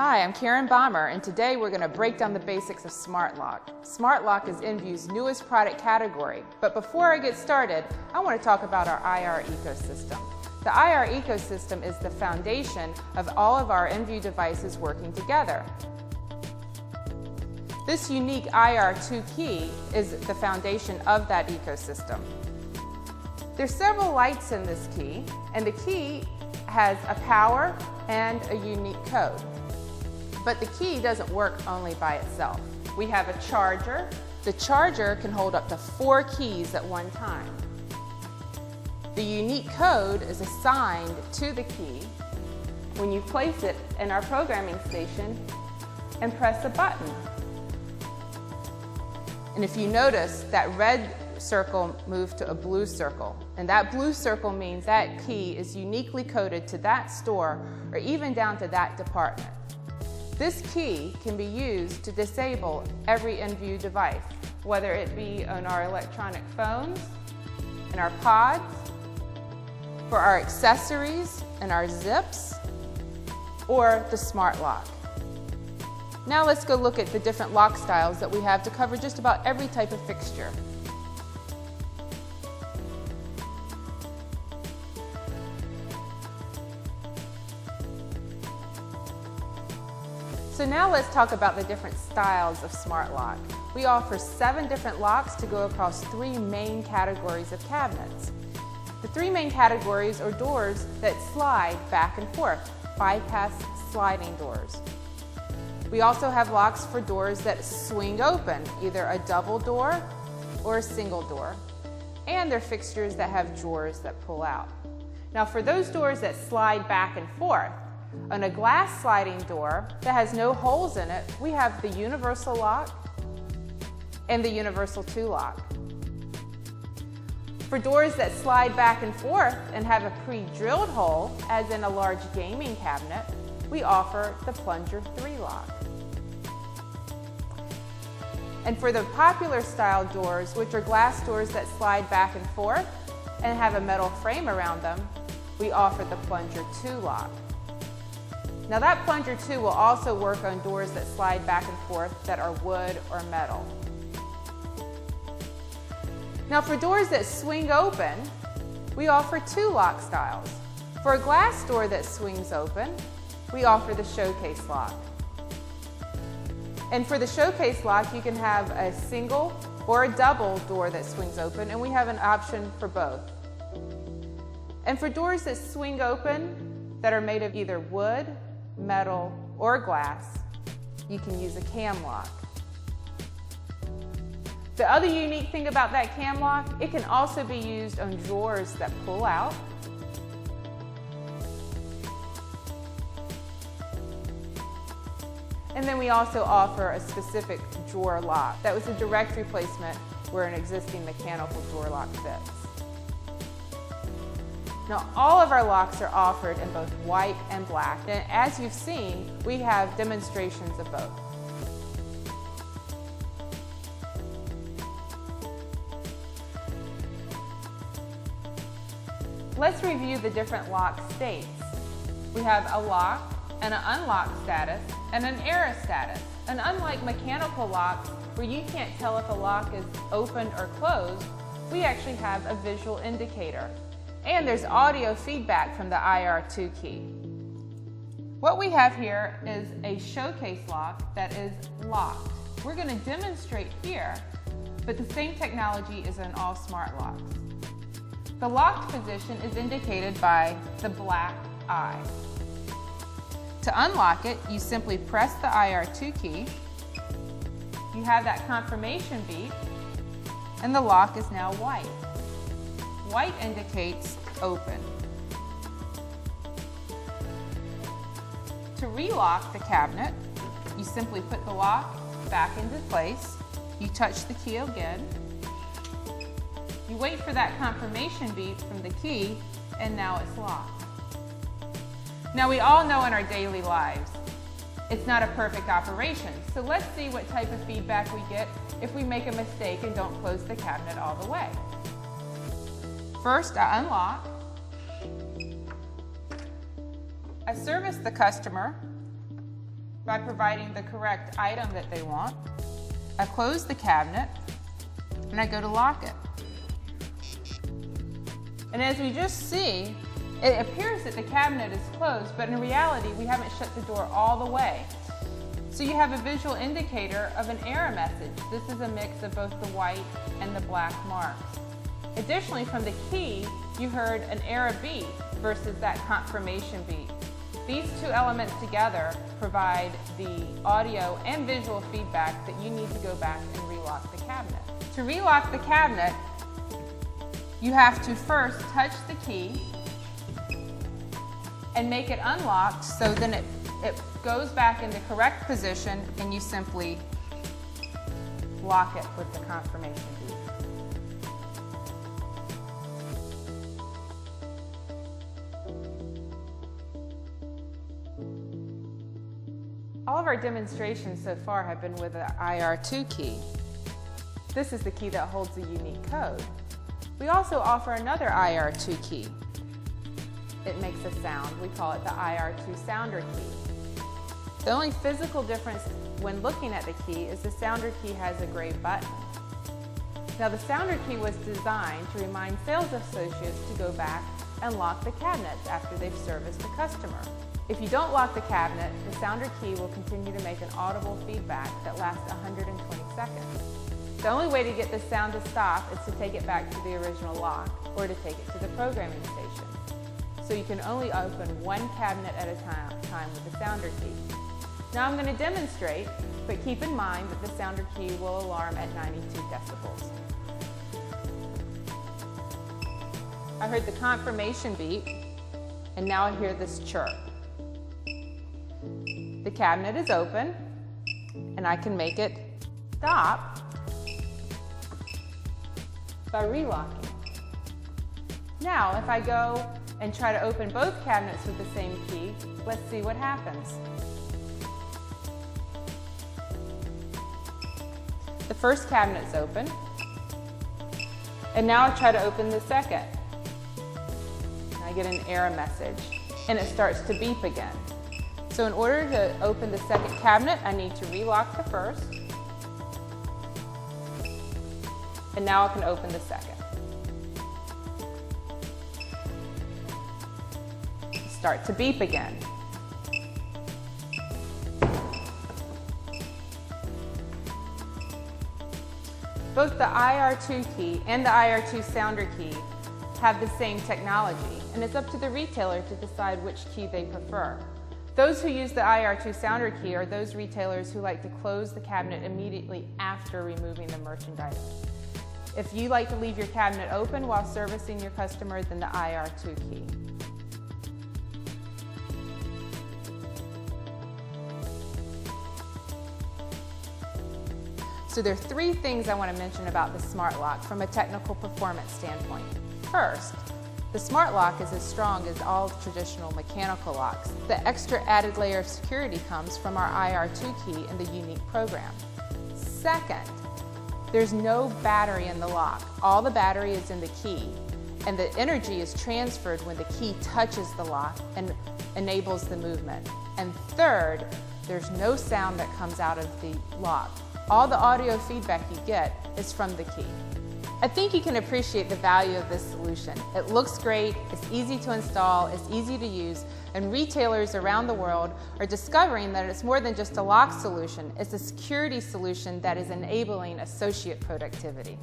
Hi, I'm Karen Bomber, and today we're going to break down the basics of Smart Lock. Smart Lock is InVue's newest product category, but before I get started, I want to talk about our IR ecosystem. The IR ecosystem is the foundation of all of our InVue devices working together. This unique IR2 key is the foundation of that ecosystem. There's several lights in this key, and the key has a power and a unique code. But the key doesn't work only by itself. We have a charger. The charger can hold up to 4 keys at one time. The unique code is assigned to the key when you place it in our programming station and press a button. And if you notice, that red circle moved to a blue circle. And that blue circle means that key is uniquely coded to that store or even down to that department. This key can be used to disable every InVue device, whether it be on our electronic phones, in our pods, for our accessories and our zips, or the Smart Lock. Now let's go look at the different lock styles that we have to cover just about every type of fixture. So now let's talk about the different styles of Smart Lock. We offer 7 different locks to go across 3 main categories of cabinets. The 3 main categories are doors that slide back and forth, bypass sliding doors. We also have locks for doors that swing open, either a double door or a single door. And they're fixtures that have drawers that pull out. Now for those doors that slide back and forth, on a glass sliding door that has no holes in it, we have the universal lock and the universal 2 lock. For doors that slide back and forth and have a pre-drilled hole, as in a large gaming cabinet, we offer the plunger 3 lock. And for the popular style doors, which are glass doors that slide back and forth and have a metal frame around them, we offer the plunger 2 lock. Now that plunger 2 will also work on doors that slide back and forth that are wood or metal. Now for doors that swing open, we offer 2 lock styles. For a glass door that swings open, we offer the showcase lock. And for the showcase lock, you can have a single or a double door that swings open, and we have an option for both. And for doors that swing open that are made of either wood, metal, or glass, you can use a cam lock. The other unique thing about that cam lock, it can also be used on drawers that pull out. And then we also offer a specific drawer lock. That was a direct replacement where an existing mechanical drawer lock fits. Now all of our locks are offered in both white and black, and as you've seen, we have demonstrations of both. Let's review the different lock states. We have a lock and an unlock status and an error status. And unlike mechanical locks where you can't tell if a lock is open or closed, we actually have a visual indicator. And there's audio feedback from the IR2 key. What we have here is a showcase lock that is locked. We're going to demonstrate here, but the same technology is in all Smart Locks. The locked position is indicated by the black eye. To unlock it, you simply press the IR2 key. You have that confirmation beep, and the lock is now white. White indicates open. To relock the cabinet, you simply put the lock back into place. You touch the key again. You wait for that confirmation beep from the key, and now it's locked. Now we all know in our daily lives, it's not a perfect operation. So let's see what type of feedback we get if we make a mistake and don't close the cabinet all the way. First, I unlock. I service the customer by providing the correct item that they want. I close the cabinet and I go to lock it. And as we just see, it appears that the cabinet is closed, but in reality, we haven't shut the door all the way. So you have a visual indicator of an error message. This is a mix of both the white and the black marks. Additionally, from the key, you heard an error beep versus that confirmation beep. These two elements together provide the audio and visual feedback that you need to go back and relock the cabinet. To relock the cabinet, you have to first touch the key and make it unlocked, so then it goes back in the correct position and you simply lock it with the confirmation beep. All of our demonstrations so far have been with the IR2 key. This is the key that holds the unique code. We also offer another IR2 key. It makes a sound. We call it the IR2 sounder key. The only physical difference when looking at the key is the sounder key has a gray button. Now, the sounder key was designed to remind sales associates to go back and lock the cabinets after they've serviced the customer. If you don't lock the cabinet, the sounder key will continue to make an audible feedback that lasts 120 seconds. The only way to get this sound to stop is to take it back to the original lock or to take it to the programming station. So you can only open one cabinet at a time with the sounder key. Now I'm going to demonstrate, but keep in mind that the sounder key will alarm at 92 decibels. I heard the confirmation beep, and now I hear this chirp. The cabinet is open, and I can make it stop by relocking. Now, if I go and try to open both cabinets with the same key, let's see what happens. The first cabinet's open, and now I try to open the second. I get an error message, and it starts to beep again. So in order to open the second cabinet, I need to relock the first, and now I can open the second. Start to beep again. Both the IR2 key and the IR2 sounder key have the same technology, and it's up to the retailer to decide which key they prefer. Those who use the IR2 sounder key are those retailers who like to close the cabinet immediately after removing the merchandise. If you like to leave your cabinet open while servicing your customer, then the IR2 key. So there are three things I want to mention about the smart lock from a technical performance standpoint. First, the smart lock is as strong as all traditional mechanical locks. The extra added layer of security comes from our IR2 key and the unique program. Second, there's no battery in the lock. All the battery is in the key, and the energy is transferred when the key touches the lock and enables the movement. And third, there's no sound that comes out of the lock. All the audio feedback you get is from the key. I think you can appreciate the value of this solution. It looks great, it's easy to install, it's easy to use, and retailers around the world are discovering that it's more than just a lock solution, it's a security solution that is enabling associate productivity.